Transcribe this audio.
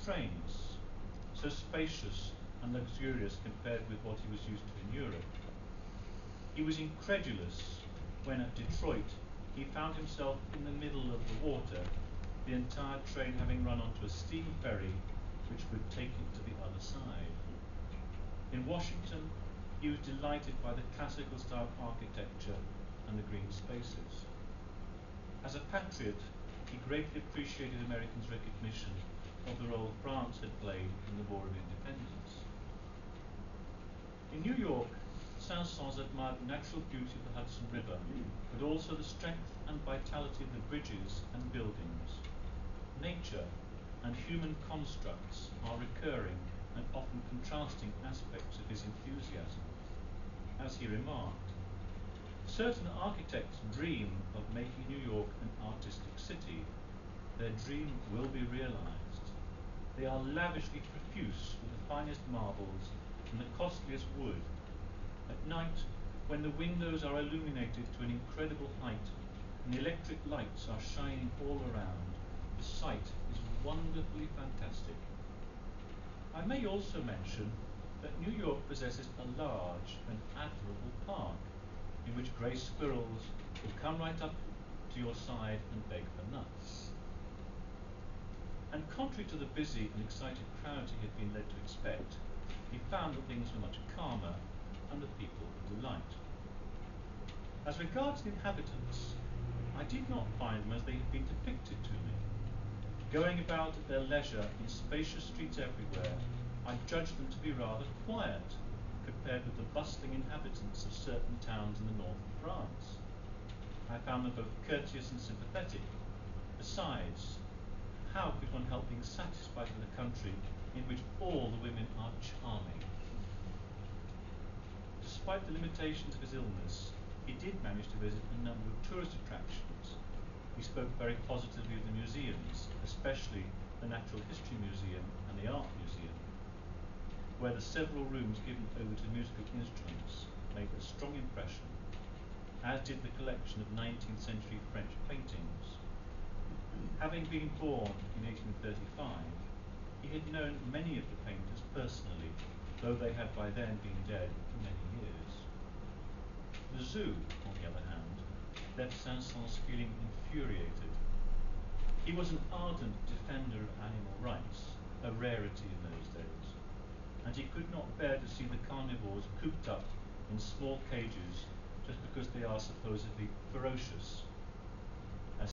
trains, so spacious and luxurious compared with what he was used to in Europe. He was incredulous when at Detroit he found himself in the middle of the water, the entire train having run onto a steam ferry which would take it to the other side. In Washington, he was delighted by the classical style architecture and the green spaces. As a patriot, he greatly appreciated Americans' recognition of the role France had played in the War of Independence. In New York, Saint-Saëns admired the natural beauty of the Hudson River, but also the strength and vitality of the bridges and buildings. Nature and human constructs are recurring and often contrasting aspects of his enthusiasm. As he remarked, certain architects dream of making New York an artistic city. Their dream will be realized. They are lavishly profuse with the finest marbles and the costliest wood. At night, when the windows are illuminated to an incredible height and the electric lights are shining all around, the sight is wonderfully fantastic. I may also mention that New York possesses a large and admirable park in which grey squirrels will come right up to your side and beg for nuts. And contrary to the busy and excited crowds he had been led to expect, he found that things were much calmer and the people a delight. As regards the inhabitants, I did not find them as they had been depicted to me. Going about at their leisure in spacious streets everywhere, I judged them to be rather quiet compared with the bustling inhabitants of certain towns in the north of France. I found them both courteous and sympathetic. Besides, how could one help being satisfied with a country in which all the women are charming? Despite the limitations of his illness, he did manage to visit a number of tourist attractions. He spoke very positively of the museums, especially the Natural History Museum and the Art Museum, where the several rooms given over to musical instruments made a strong impression, as did the collection of 19th century French paintings. Having been born in 1835, he had known many of the painters personally, though they had by then been dead for many years. The zoo, on the other hand, left Saint-Saëns feeling infuriated. He was an ardent defender of animal rights, a rarity in those days, and he could not bear to see the carnivores cooped up in small cages just because they are supposedly ferocious